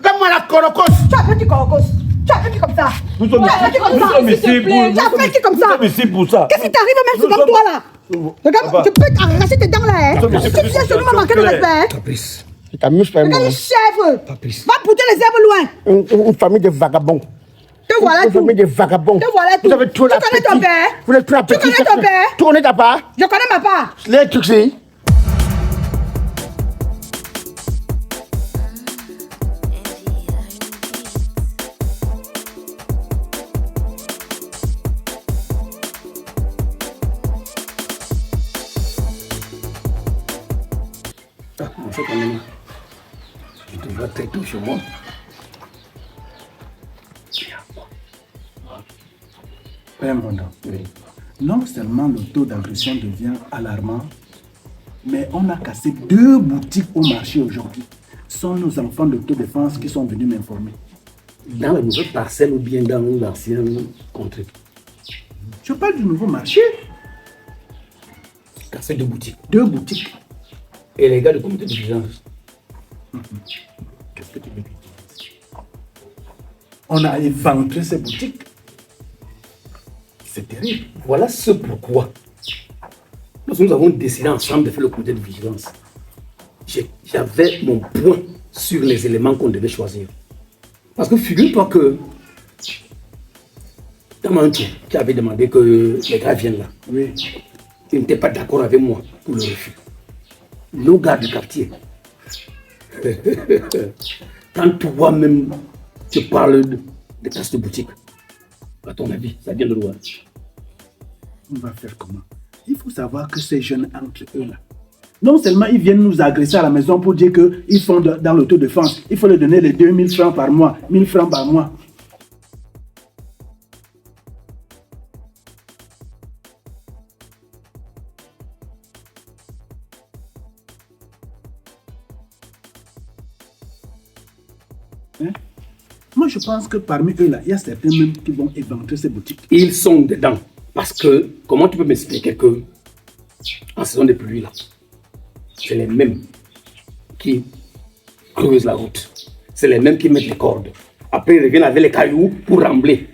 Donne-moi la corocos. Tu as fait qui corocos? Tu as fait qui comme ça? Nous sommes ici pour ça. Qu'est-ce qui t'arrive même c'est comme toi là? Regarde, tu peux t'arracher tes dents là. Tu viens seulement manquer de respect. Patrice. Tu t'amuses pas. Regarde le chef. Va bouter les herbes loin. Une famille de vagabonds. Te voilà tout. Une famille de vagabonds. Te voilà tout. Vous avez trop la Tu connais ton père? Vous êtes trop la petite. Tu connais ton père? Tu connais ta part? Je connais ma part. Les trucs c'est. Je te vois très tôt chez moi. Père Mondo, Oui. non seulement le taux d'agression devient alarmant, mais on a cassé 2 boutiques au marché aujourd'hui. Ce sont nos enfants d'autodéfense qui sont venus m'informer. Dans la nouvelle parcelle ou bien dans l'ancienne contrée? Je parle du nouveau marché. Cassé 2 boutiques. 2 boutiques. Et les gars du comité de vigilance? Qu'est-ce que tu veux dire? On a éventré ces boutiques. C'est terrible. Voilà ce pourquoi nous avons décidé ensemble de faire le comité de vigilance. J'avais mon point sur les éléments qu'on devait choisir. Parce que figure-toi que dans mon tour, qui avait demandé que les gars viennent là, Oui. ils n'étaient pas d'accord avec moi pour le refus. Nos gars du quartier. Quand toi-même tu parles de casse de boutique, à ton avis, ça vient de loin. On va faire comment? Il faut savoir que ces jeunes entre eux là, non seulement ils viennent nous agresser à la maison pour dire qu'ils sont dans l'autodéfense, il faut leur donner les 2000 francs par mois, 1000 francs par mois. Hein? Moi je pense que parmi eux là, il y a certains même qui vont éventrer ces boutiques. Ils sont dedans. Parce que, comment tu peux m'expliquer que, en saison de pluie là, c'est les mêmes qui creusent la route. C'est les mêmes qui mettent les cordes. Après, ils reviennent avec les cailloux pour rembler.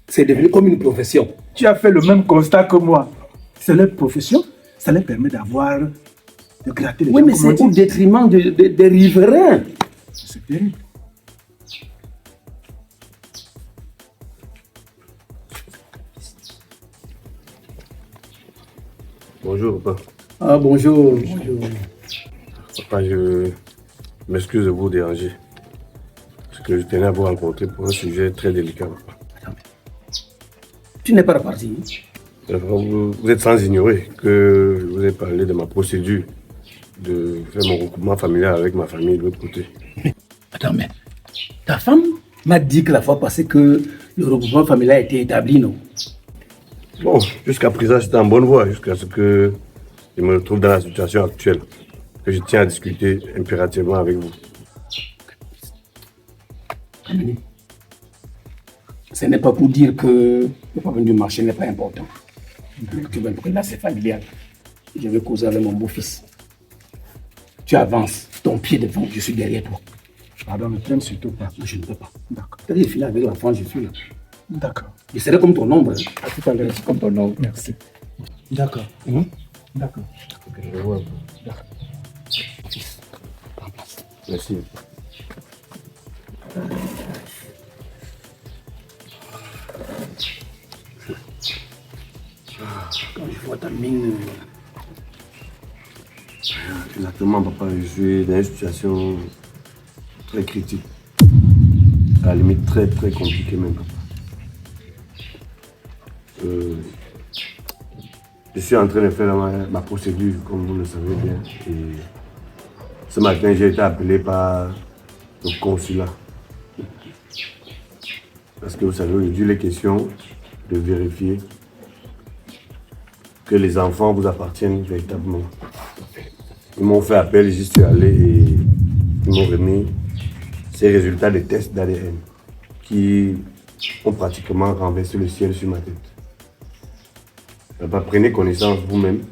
C'est devenu comme une profession. Tu as fait le même constat que moi. C'est leur profession, ça leur permet d'avoir, de gratter les Oui, gens. mais c'est au détriment des riverains. C'est terrible. Bonjour, papa. Ah, bonjour. Bonjour. Papa, je m'excuse de vous déranger. Parce que je tenais à vous rencontrer pour un sujet très délicat, papa. Tu n'es pas reparti. Vous êtes sans ignorer que je vous ai parlé de ma procédure de faire mon recoupement familial avec ma famille de l'autre côté. Attends, mais ta femme m'a dit que la fois passée que le regroupement familial a été établi, non? Bon, jusqu'à présent, c'était en bonne voie, jusqu'à ce que je me retrouve dans la situation actuelle, que je tiens à discuter impérativement avec vous. Ce n'est pas pour dire que le problème du marché n'est pas important. Tu vois, là, c'est familial. Je vais causer avec mon beau-fils. Tu avances, ton pied devant, je suis derrière toi. Pardon, ne t'aime surtout pas. Non, je ne peux pas. D'accord. Quand j'ai fini avec l'enfant, je suis là. D'accord. Je serai comme ton ombre. À tout à l'heure. Comme ton ombre. Merci. D'accord. D'accord. D'accord. Fils, prends place. Merci. Quand je vois ta mine, Exactement, papa, je suis dans une situation très critique. À la limite, très très compliquée même, papa. Je suis en train de faire ma procédure, comme vous le savez bien. Et ce matin, j'ai été appelé par le consulat. Parce que vous savez, aujourd'hui, il est question de vérifier que les enfants vous appartiennent véritablement. Ils m'ont fait appel, j'y suis allé et ils m'ont remis ces résultats des tests d'ADN qui ont pratiquement renversé le ciel sur ma tête. Prenez connaissance vous-même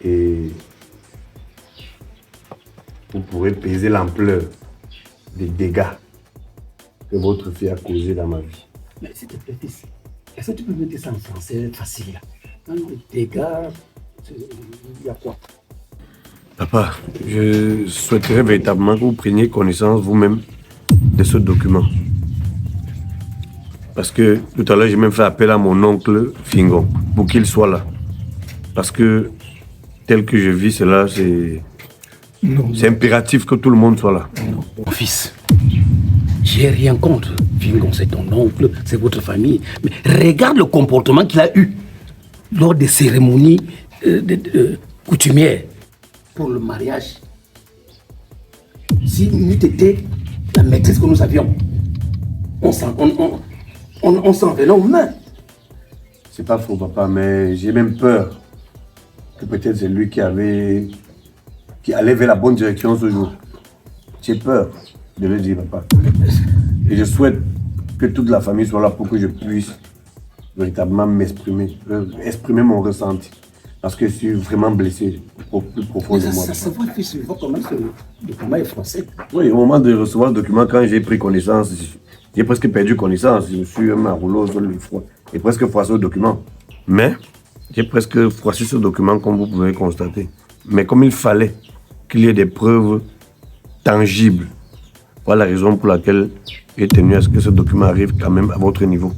et vous pourrez peser l'ampleur des dégâts que votre fille a causés dans ma vie. Mais s'il te plaît, fils, est-ce que tu peux mettre ça en français facile? Dans les dégâts, il y a quoi? Papa, je souhaiterais véritablement que vous preniez connaissance vous-même de ce document. Parce que tout à l'heure, j'ai même fait appel à mon oncle Fingon pour qu'il soit là. Parce que tel que je vis cela, c'est impératif que tout le monde soit là. Non, mon fils, j'ai rien contre. Fingon, c'est ton oncle, c'est votre famille. Mais regarde le comportement qu'il a eu lors des cérémonies coutumières pour le mariage. Si nous étions la maîtrise que nous avions, on s'en venait aux mains. C'est pas faux, papa, mais j'ai même peur que peut-être c'est lui qui allait vers la bonne direction ce jour. J'ai peur de le dire, papa. Et je souhaite que toute la famille soit là pour que je puisse véritablement m'exprimer, exprimer mon ressenti. Parce que je suis vraiment blessé au plus profond de moi. Ça se voit, fils, je vois comment ce document est français. Oui, au moment de recevoir le document, quand j'ai pris connaissance, j'ai presque perdu connaissance. Je me suis un rouleau sur le froid. J'ai presque froissé le document. Mais j'ai presque froissé ce document, comme vous pouvez constater. Mais comme il fallait qu'il y ait des preuves tangibles, voilà la raison pour laquelle j'ai tenu à ce que ce document arrive quand même à votre niveau.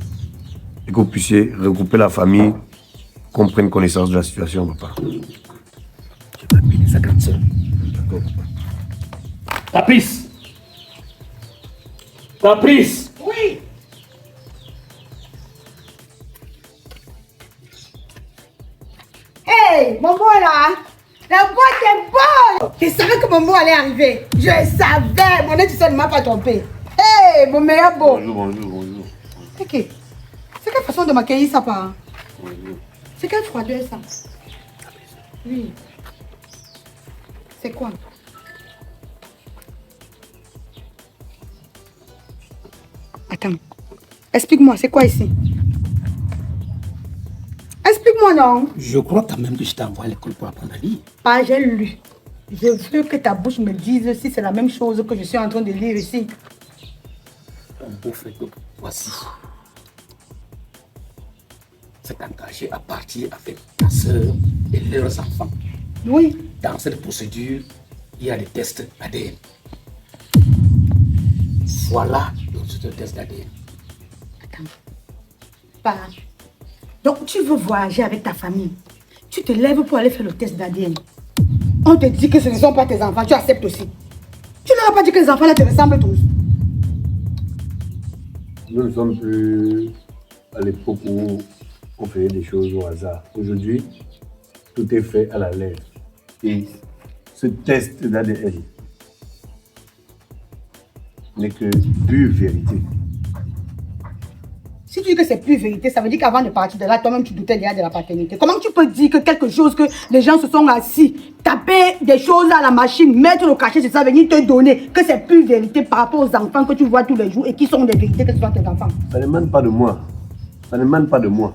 Et que vous puissiez regrouper la famille, qu'on prenne connaissance de la situation, papa. Je vais appeler sa grande sœur. D'accord, papa. Caprice! Caprice! Oui. Hey, Momo est là. La boîte est bonne. Je savais que Momo allait arriver. Je savais. Mon étudiant ne m'a pas trompé. Hey, mon meilleur beau. Bonjour. Ok. C'est quelle façon de m'accueillir ça, pas? C'est quelle froideur ça? Oui. C'est quoi? Attends. Explique-moi, c'est quoi ici? Explique-moi, non? Je crois quand même que je t'envoie à l'école pour apprendre à lire. Pas, j'ai lu. Je veux que ta bouche me dise si c'est la même chose que je suis en train de lire ici. Ton beau frère, voici. S'est engagé à partir avec ta soeur et leurs enfants. Oui. Dans cette procédure, il y a des tests ADN. Voilà le résultat du test d'ADN. Attends. Pas. Donc, tu veux voyager avec ta famille. Tu te lèves pour aller faire le test d'ADN. On te dit que ce ne sont pas tes enfants. Tu acceptes aussi. Tu ne leur as pas dit que les enfants là te ressemblent tous. Nous ne sommes plus à l'époque où on faisait des choses au hasard. Aujourd'hui, tout est fait à la lettre. Et ce test d'ADN n'est que pure vérité. Si tu dis que c'est plus vérité, ça veut dire qu'avant de partir de là, toi-même tu doutais déjà de la paternité. Comment tu peux dire que quelque chose que les gens se sont assis, taper des choses à la machine, mettre le cachet, c'est ça, venir te donner, que c'est plus vérité par rapport aux enfants que tu vois tous les jours et qui sont des vérités que ce sont tes enfants? Ça n'émane pas de moi. Ça n'émane pas de moi.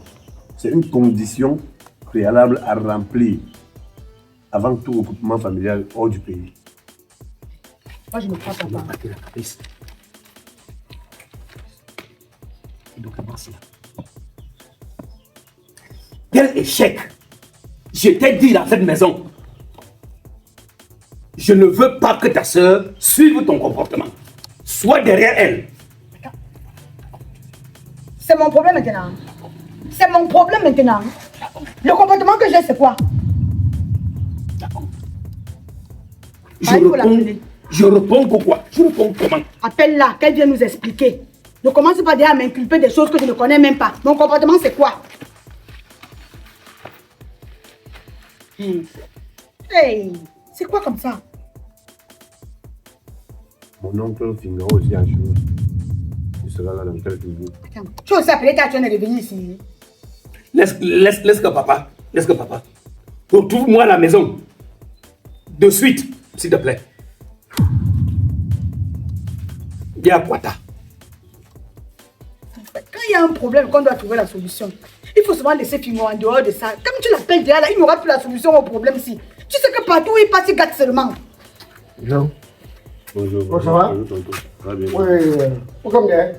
C'est une condition préalable à remplir avant tout regroupement familial hors du pays. Moi, je ne crois pas. Quel échec! Je t'ai dit dans cette maison, je ne veux pas que ta soeur suive ton comportement. Sois derrière elle. C'est mon problème maintenant. C'est mon problème maintenant. Le comportement que j'ai, c'est quoi? D'accord. Ah, il faut l'appeler. Je réponds pourquoi? Je réponds comment? Appelle-la, qu'elle vienne nous expliquer. Ne commence pas déjà à m'inculper des choses que je ne connais même pas. Mon comportement, c'est quoi? Hey, c'est quoi comme ça? Mon oncle finira aussi un jour. Il sera là dans quelques jours. Attends, tu as aussi appelé ta chaîne de venir ici. Laisse que papa. Laisse que papa. Retrouve-moi à la maison. De suite, s'il te plaît. Viens à Kwata. Quand il y a un problème, qu'on doit trouver la solution, il faut souvent laisser Fimo en dehors de ça. Comme tu l'appelles déjà là, il n'aura plus la solution au problème si. Tu sais que partout où il passe, il gâte seulement. Bonjour. Bonjour. Oh, ça va? Bonjour, tonton. Ça va bien? Oui, comme bien.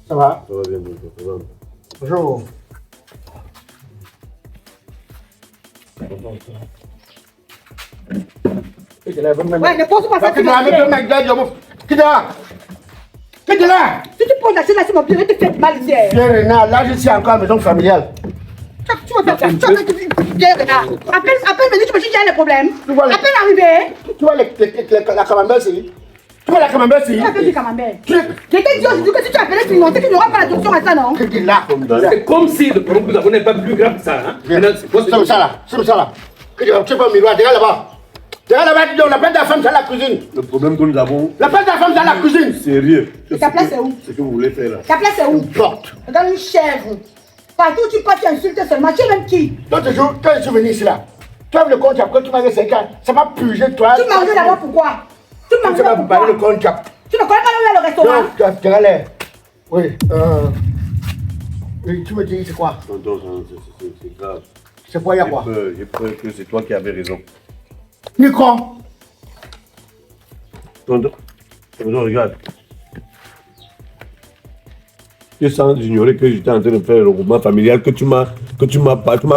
Ça va? Ça va bien, tonton. Ça va. Bonjour. Ouais, ne pose pas ça sur mon pied. Qu'est-ce que là? Si tu poses la chaise là sur mon pied, je te fais mal ici. Pierre Renard, là je suis encore à la maison familiale. Tu vas faire ça. Pierre Renard. Appelle, venez, tu me dis qu'il y a des problèmes. Tu vois les- Appelle arrivé. Tu vois la camembert ici? Tu vois la camembert ici? Tu appelles du camembert. Tu Quelqu'un dit aujourd'hui que si tu appelles Clément, c'est qu'il n'aura pas la solution à ça, non? Qu'est-ce que là? C'est comme si le problème que nous avons n'est pas plus grave que ça. Hein? Viens. Maintenant, C'est comme ça là, c'est comme ça là. Tu sais pas un miroir, regarde là-bas. Regarde là-bas, la place de la femme, c'est à la cuisine. Le problème que nous avons, La place de la femme, c'est à la cuisine. sérieux. Et ta place, c'est où? Ce que vous voulez faire là. Ta place, c'est où? Porte. Regarde une chèvre. Partout où tu passes, tu insultes seulement. Tu es même qui? L'autre jour, quand je suis venu ici là, tu as vu le compte après, tu m'as dit 5 ans. Ça m'a purgé toi. Tu manges d'abord pourquoi? Tu manges Tu m'as d'abord parlé le pourquoi? compte. Tu ne connais pas où est le restaurant? Non, tu as l'air. Oui, oui, tu me dis c'est quoi? Tonton, c'est grave. C'est quoi, il y a quoi? J'ai peur que c'est toi qui avais raison. Nico, Tonton, regarde. Tu sans ignorer que j'étais en train de faire le regroupement familial, que tu m'as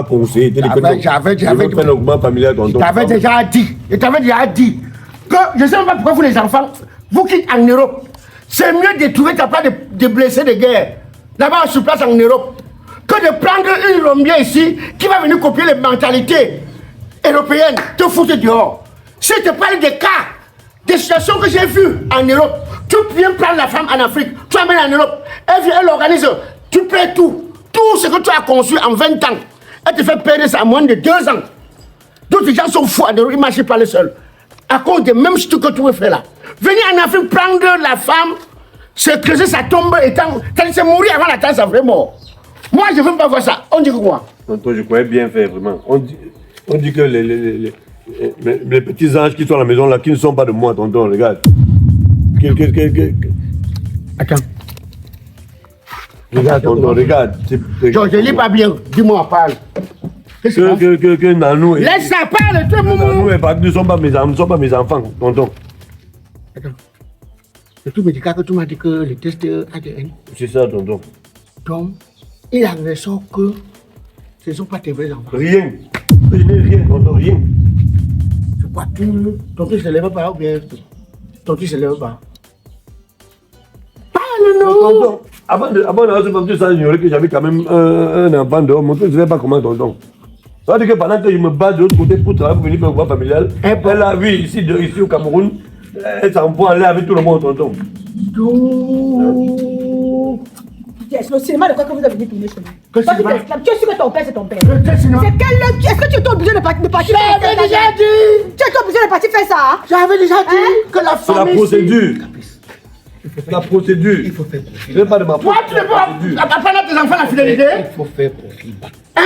conseillé. J'avais fait le regroupement familial, tonton. je t'avais déjà dit que je ne sais même pas pourquoi vous les enfants, vous qui êtes en Europe, c'est mieux de trouver ta place de blessés de guerre, là-bas sur place en Europe, que de prendre une rombière ici qui va venir copier les mentalités européennes, te foutre dehors. Si je te parle des cas, des situations que j'ai vues en Europe, tu viens prendre la femme en Afrique, tu l'amènes en Europe, elle organise, tu paies tout ce que tu as conçu en 20 ans, elle te fait perdre ça en moins de 2 ans. D'autres gens sont fous en Europe, ils ne marchent pas les seuls. À cause des mêmes trucs que tu veux faire là. Venir en Afrique prendre la femme, se creuser sa tombe et c'est mourir avant la tasse, c'est vrai mort. Moi, je ne veux pas voir ça. On dit que quoi? Tonton, je croyais bien faire, vraiment. On dit que les petits anges qui sont à la maison là, qui ne sont pas de moi, tonton, regarde. Attends. Regarde, tonton, regarde. Je ne lis pas bien. Dis-moi, parle. Qu'est-ce Que Nanou laisse ça parler, tu es Nanou et Badu ne sont pas mes enfants, tonton. Attends. C'est tout médical que tu m'as dit que les tests ADN. C'est ça, tonton. Donc, il a raison que ce ne sont pas tes vrais enfants. Rien. Je n'ai rien, tonton, rien. Je crois que ton fils ne se lève pas ou bien ton fils ne se lève pas. Parle-nous. Tonton, avant d'avoir ce papier, ça ignorait que j'avais quand même un enfant dehors. Mon fils ne savait pas comment, tonton. Ça veut dire que pendant que je me bats de l'autre côté pour travailler, pour venir faire le repas familial, elle a vu ici au Cameroun, elle s'en va aller avec tout le monde, tonton. Yes, le cinéma de quoi que vous avez dit tourner chez nous? Que Toi, tu cinéma? t'exclames. Tu es sûr que ton père c'est ton père? Quel cinéma? C'est quel... Est-ce que tu es obligé de partir J'avais déjà dit. Tu es obligé de partir faire ça? Hein? J'avais déjà dit Hein? que la C'est la famille. procédure. La procédure. Il faut faire profil. Ce n'est pas de ma faute. Toi, tu ne peux pas apprendre à tes enfants la fidélité. Il faut faire profil bas. Hein?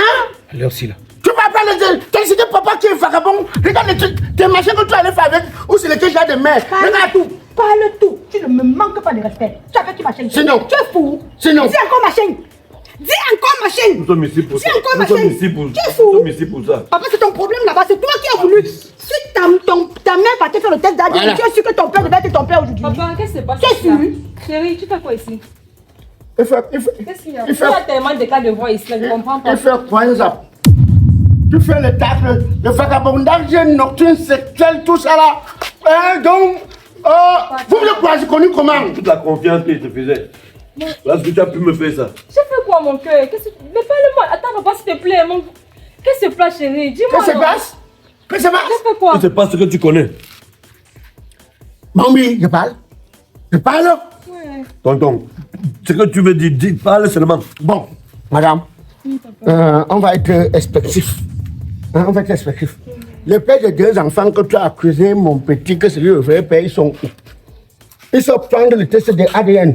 Allez aussi là. Tu vas apprendre à t'insulter papa qui est vagabond. Regarde les trucs, tes machins que tu allais faire avec, ou c'est lesquels j'ai de mère. Regarde tout. Parle tout. Tu ne me manques pas de respect. Tu as fait qui ma chaîne? Sinon. Tu es fou. Sinon. Dis encore ma chaîne. Dis encore ma chaîne. Nous sommes ici pour Dis ça. encore ma Nous sommes chaîne. ici pour Tu es fou. Nous sommes ici pour ça. Papa, c'est ton problème là-bas. C'est toi qui as voulu. Si ta mère va te faire le test d'ADN, Voilà. tu es sûr que ton père devait être ton père aujourd'hui. Papa, qu'est-ce qui se passe? Qu'est-ce là? que Chérie, tu fais quoi ici? Qu'est-ce qu'il y a? Il Il y a tellement de cas de voix ici, là, je ne comprends pas. Tu fais quoi ça? Tu fais le taf, le vagabondage nocturne, sexuel, tout ça là. Hein, donc, vous me croyez connu comment? Toute la confiance que je te faisais. Parce que tu as pu me faire ça. J'ai fait quoi, mon cœur? Mais parle-moi. Attends, papa, s'il te plaît. Qu'est-ce qui se passe, chérie? Dis-moi. Qu'est-ce qui se non. passe? Qu'est-ce qui se passe? J'ai fait quoi? C'est pas ce que tu connais. Mamie, je parle. Je parle. Ouais. Tonton, ce que tu veux dire, dis, parle seulement. Bon, madame, on va être expectif. Hein, on va être expectif. Les pères des 2 enfants que tu as accusé, mon petit, que c'est lui le vrai père, ils sont où? Ils sont prendre le test de ADN.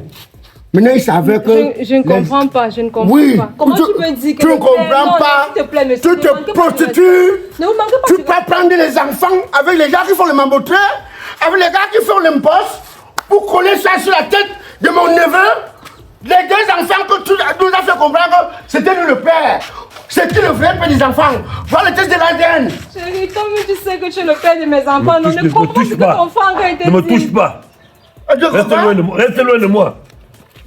Maintenant, ils savaient que... Je ne comprends pas, je ne comprends Oui, pas. Comment tu peux dire que tu ne le père- comprends non, pas. s'il te plaît, monsieur, Tu ne te manquez pas de prostitues. Ne vous manquez pas Tu de peux prendre les enfants avec les gens qui font le mamboteur, avec les gars qui font l'imposte, pour coller ça sur la tête de mon neveu. Les 2 enfants que tu nous as fait comprendre que c'était lui le père. C'est qui le vrai père des enfants? Voilà le test de l'ADN. Chérie, toi-même, tu sais que tu es le père de mes enfants. Non, ne comprends pas ce que ton frère a été Ne me dit. touche pas. Reste loin de moi.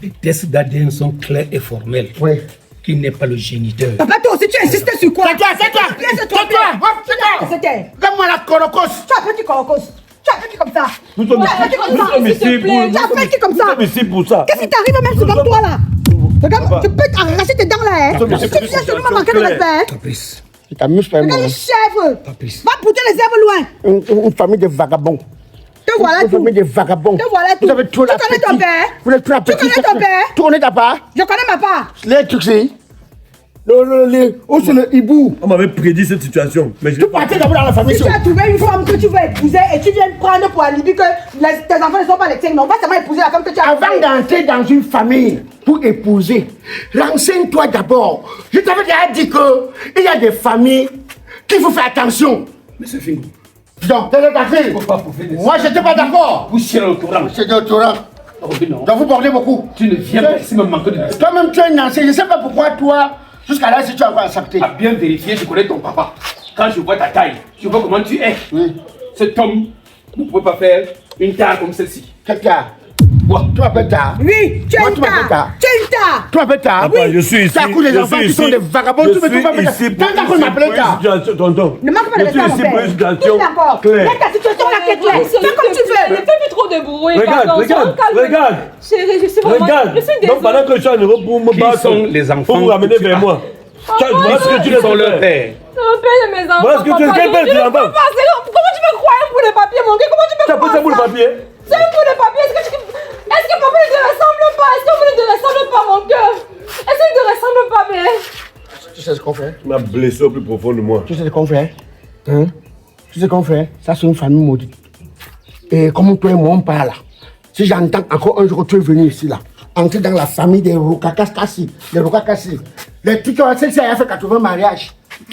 Les tests d'ADN sont clairs et formels. Oui. Qui n'est pas le géniteur. Papa, toi aussi, tu insistais sur quoi? C'est toi. Donne-moi la corocos. Tu as petit corocos. Tu as petit comme ça. Nous sommes ici comme ça. pour ça. Qu'est-ce qui t'arrive même sur toi là? Regarde, tu peux t'arracher tes dents là, hein? Tu viens seulement manquer de respect, hein? Fabrice. Tu t'amuses pas, Regarde le chèvre. Fabrice. Va pousser les herbes loin. Une famille de vagabonds. Te voilà Une tout. famille de vagabonds. Te voilà tout. Vous avez trop Tu connais ton père? Vous êtes trop Tu connais ton père? Tu connais ta part? Je connais ma part. Les trucs, c'est... Oh, c'est le hibou. On m'avait prédit cette situation. Mais je Tu partais d'abord dans la famille. Si tu as trouvé une femme que tu veux épouser et tu viens prendre pour alibi que tes enfants ne sont pas les tiens, non, pas seulement épouser la femme que tu as. Avant d'entrer dans une famille pour épouser, renseigne-toi d'abord. Je t'avais déjà dit qu'il y a des familles qu'il faut faire attention. Mais c'est fini. Donc, t'es ta fille. Faut pas prouver des... Moi, je n'étais pas d'accord. Vous chierez au courant. C'est au Torah. Non. Donc, vous bordez beaucoup. Tu ne viens pas ici me manquer de respect. Toi-même, tu es un ancien. Je ne sais pas pourquoi toi, jusqu'à là, si tu as encore accepté. À bien vérifier, je connais ton papa. Quand je vois ta taille, je vois comment tu es. Oui. Cet homme ne pouvait pas faire une taille comme celle-ci. Quel tard? Quoi? Tu m'appelles tard? Oui, tu es Moi, une tu m'appelles tard. tard. Tu es une tard. Tu m'appelles tard? Papa, je suis ici. Tu as couché des enfants qui sont des vagabonds. Tu me trouves pas ici pour Tant qu'on m'appelait tard. tonton. Ne manque pas de Je suis respect à ici mon pour père. une situation Tout d'accord. claire. Laisse ta situation là qui est claire. Fais comme tu veux. Ne fais plus trop de bruit. Regarde, pardon. regarde, Calme. regarde. Chérie, je suis vraiment... Regarde. Je suis Donc pendant désolée. que je suis en Europe pour me Qui battre, sont les enfants pour vous ramener que tu vers as? moi. Voilà ce que tu Ils sont leur fais. père. C'est le père de mes enfants. Voilà ce que tu papa. quel père Je de tes ne enfants? peux pas. Comment tu peux croire pour les papiers, mon gars? Comment tu peux Tu as pris ça pour le croire papier? C'est un pour les papiers. Est-ce que papa ne te ressemble pas? Est-ce que vous ne te ressemble pas, mon cœur? Est-ce qu'il ne te ressemble pas, mais... Tu sais ce qu'on fait? Tu m'as blessé au plus profond de moi. Tu sais ce qu'on fait? Hein? Tu sais ce qu'on fait? Ça, c'est une famille maudite. Et comme toi et moi, on parle là. Si j'entends encore un jour que tu es venu ici là, entrer dans la famille des Rokakassi, les Rokakassi, les trucs qui ont fait 80 mariages.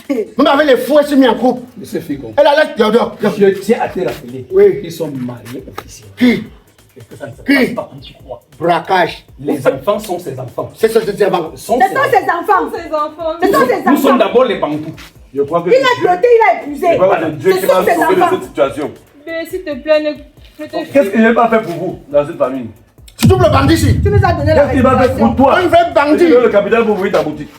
Même avec les fous, elle s'est mis en couple. Monsieur Figo, Elle a l'air je tiens à te rappeler Oui. qu'ils sont mariés officiellement. Qui? Et que ça ne se Qui? passe pas comme tu crois. Braquage. Les enfants sont ses enfants. C'est ça, c'est avant. Sont Ce sont ses enfants. Ses enfants. Ce sont ses Nous sommes enfants. d'abord les bantous. Je crois que Il a doté, il a épousé. c'est pas Dieu Ce qui sont m'a ses sauvé de enfants. cette situation. Mais s'il te plaît, ne te... Qu'est-ce que je n'ai pas fait pour vous dans cette famille? Tu trouves le bandit ici? Tu nous as donné la Qu'est-ce qu'il m'a fait réputation. pour toi? Un vrai bandit. Tu veux le capital pour ouvrir ta boutique.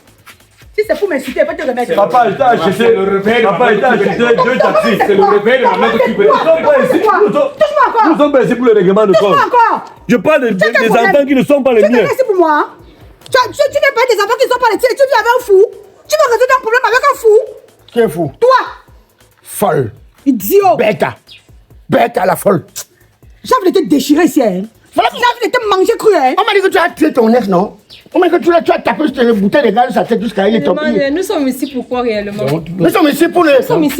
Si c'est pour m'insulter, peut te remettre. Papa, il t'a acheté. C'est le réveil de Papa, il t'a maman. acheté deux taxis. C'est le réveil de maman que tu veux. Nous sommes pas ici. Touche-moi encore. Nous sommes pas ici pour le règlement de Touche-moi compte. encore. Je parle des quel problème? enfants qui ne sont pas les Tu miens. te laisses pour moi. Hein? Tu n'es pas des enfants qui ne sont pas les tiens. Tu vis avec un fou. Tu vas résoudre un problème avec un fou. Qui est fou? Toi, Folle. idiot. Bête. Bête à la folle. J'ai envie de te déchirer ici. Hein? J'ai envie de te manger cru. Hein? On m'a dit que tu as tué ton ex, non? On m'a dit que tu as tapé sur les bouteilles de gaz de sa tête jusqu'à il est tombé. Nous sommes ici pourquoi réellement? Nous sommes ici pour,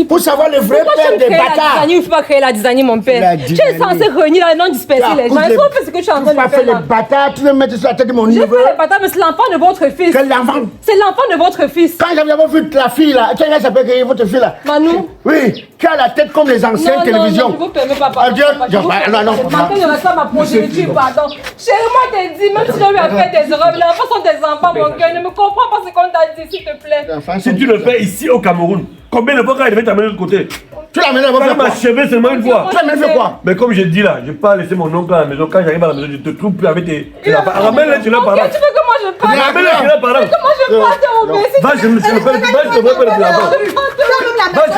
pour savoir le vrai Pourquoi tu père veux des créer la bâtards. dizanie? Il ne faut pas créer la dizanie, mon La père. Tu es dizanie. censé réunir là, non disperser les gens. Il faut faire ce que tu es en train Tu vas de faire faire les là. bâtards, tu veux mettre sur la tête de mon Je neveu. fais les bâtards, mais c'est l'enfant de votre fils. Quel enfant? C'est l'enfant de votre fils. Quand j'avais d'abord vu la fille là, quelle s'appelle votre fille là? Manou. Oui, qui a la tête comme les anciennes Non, télévisions. non, je vous permets pas. Adieu. Non. Maintenant, il reste pas ma progéniture, pardon. Chérie, moi, je t'ai dit, même si j'ai eu à faire des erreurs, les enfants sont des enfants, mon cœur. Ne me comprends pas ce qu'on t'a dit, s'il te plaît. Si tu le fais ici au Cameroun, combien de fois quand il devait t'amener de l'autre côté? Tu l'as mené à Tu faire vas quoi? m'achever seulement une fois. Tu l'as mené faire quoi? Mais comme je dis là, je ne vais pas laisser mon oncle à la maison. Quand j'arrive à la maison, je te trouve plus avec tes enfants. Ramène-les chez leurs Ok, parents. tu veux que moi je parle? Ramène-les chez leurs parents. Comment je parle de mon fils? Va, je me rappelle de tes enfants.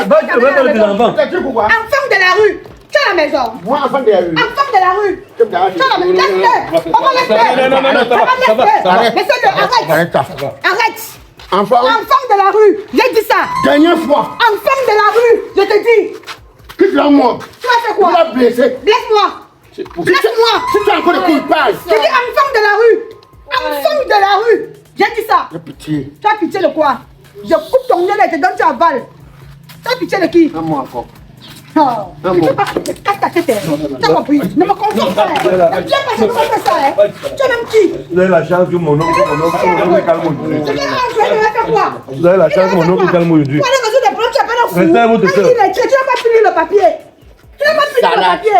Va, je me rappelle de tes enfants. Tu as tué pourquoi? Enfant de la rue. Tu es à la maison. Moi, enfant de la rue. Enfant de la rue. Tu me t'arraches. Tu es à la maison. Laisse-le. On va laisser. Non, Arrête. Laissez-le. Arrête ça. Arrête. Enfant, Enfant de la rue. J'ai dit ça. dernière fois, Enfant de la rue. Je te dis. quitte-la moi. Tu vas faire Tu quoi? l'as blessé. Blesse-moi. Blesse-moi. Si tu as encore des coups de paille. Je dis enfant de la rue. Enfant de la rue. J'ai dit ça. J'ai pitié. Tu as pitié de quoi? Je coupe ton nez là et te donne, tu avales. Tu as pitié de qui? Un mois encore. Oh. Un mot. Casse ta tête. Tu as compris? Ne me confonds pas. Ne viens pas, je ne fais ça. Hein. Tu es même qui? Vous avez la chance que mon oncle calme aujourd'hui. Je viens rentrer, je vais faire quoi? Vous avez la chance que mon oncle calme aujourd'hui. Pour aller résoudre des problèmes, tu appelles un fou. Restez à votre Vas-y, tête. tu n'as pas fini le papier. Tu n'as pas fini le Salade. papier.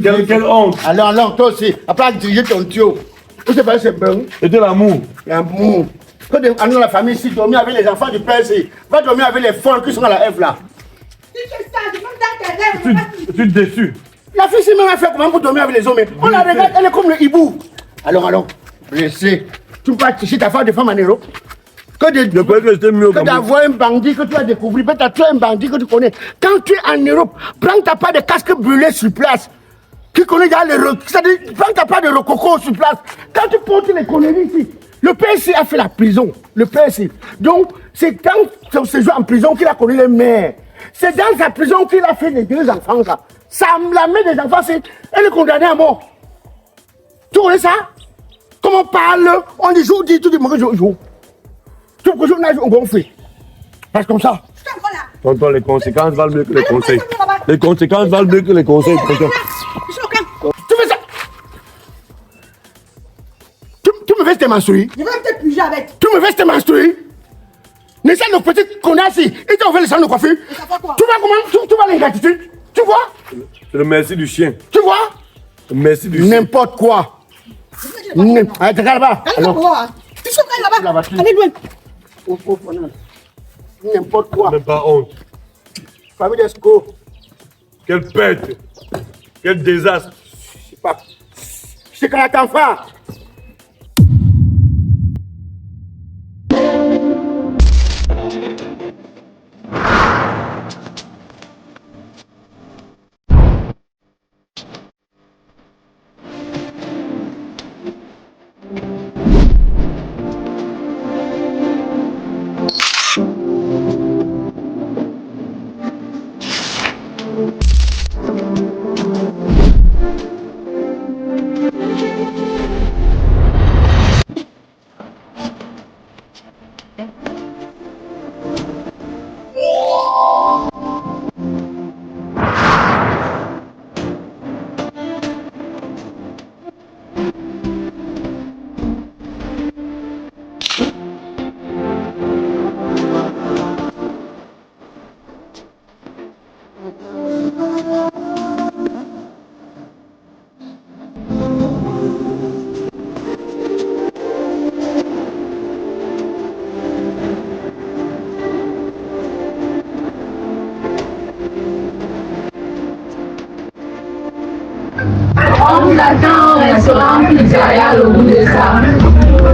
Salade. Quelle honte. Alors, toi aussi. Après, diriger ton tuyau. Vous savez pas, c'est bon. Et de l'amour. L'amour. Que de amener la famille ici, dormir avec les enfants du père ici. Va dormir avec les folles qui sont à la F là. Je suis déçu. La fille, c'est même à faire comment pour dormir avec les hommes. On la regarde, elle est comme le hibou. Alors, blessé. Tu vas chercher ta femme de femme en Europe. Que d'avoir un bandit que tu as découvert. Peut-être tu as un bandit que tu connais. Quand tu es en Europe, prends ta part de casque brûlé sur place. Tu connais déjà c'est-à-dire, prends ta part de rococo sur place. Quand tu portes les conneries ici, le PSC a fait la prison. Le PSC. Donc, c'est dans son séjour en prison qu'il a connu les mères. C'est dans sa prison qu'il a fait les 2 enfants. Ça, la mère des enfants, elle est condamnée à mort. Tu connais ça? Comment on parle? On dit jour, dit tout le monde jour. Tout le jour, on fait. Parce comme ça. Tonton, les conséquences valent mieux que les conseils. Les conséquences valent mieux que les conseils. Tu fais ça? Tu me fais te menstruer? Je vais te puger avec. Tu me fais te menstruer? Mais ça, nos petites connasses, ils t'ont fait le salon de coiffure. Tu vois comment? Tu vois l'ingratitude? Tu vois? C'est le merci du chien. Tu vois? Le merci du chien. N'importe quoi. Allez, t'es là-bas. Tu sont là-bas. Allez loin. N'importe quoi. Même pas honte. Famille d'Esco. Quelle pète. Quel désastre. Je sais pas. C'est quand t'en fais. On vous attend au restaurant Pizzeria au bout de ça.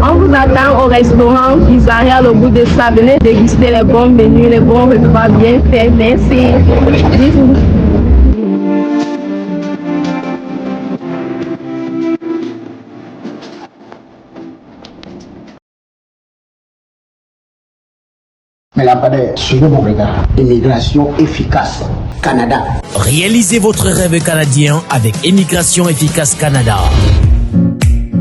On vous attend au restaurant Pizzeria au bout de ça. Venez déguster les bons menus, les bons repas bien faits. Merci. Mais là, pas de suivez mon regard. Immigration efficace. Canada. Réalisez votre rêve canadien avec Immigration Efficace Canada.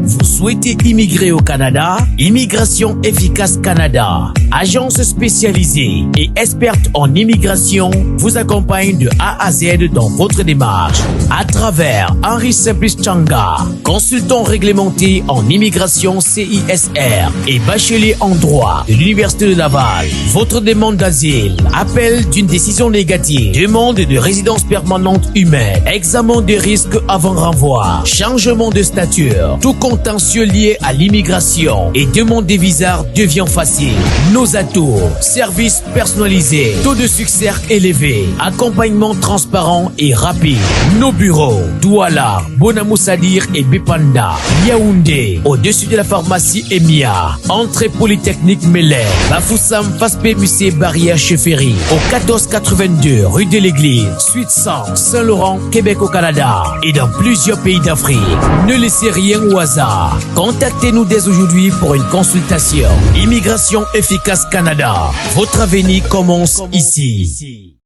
Vous souhaitez immigrer au Canada? Immigration Efficace Canada, agence spécialisée et experte en immigration, vous accompagne de A à Z dans votre démarche à travers Henri Simplice Changa, consultant réglementé en immigration CISR et bachelier en droit de l'Université de Laval. Votre demande d'asile, appel d'une décision négative, demande de résidence permanente humaine, examen de risque avant renvoi, changement de stature, tout contentieux lié à l'immigration et demande des visas devient facile. Nos atouts, services personnalisés, taux de succès élevé, accompagnement transparent et rapide. Nos bureaux, Douala, Bonamou-Sadir et Bipanda, Yaoundé, au-dessus de la pharmacie Emia, entrée Polytechnique Mélène, Bafoussam, Faspé, Musée, Barrière, Chefferie, au 1482 rue de l'Église, suite 100, Saint-Laurent, Québec au Canada et dans plusieurs pays d'Afrique. Ne laissez rien au hasard. Contactez-nous dès aujourd'hui pour une consultation. Immigration Efficace Canada. Votre avenir commence ici.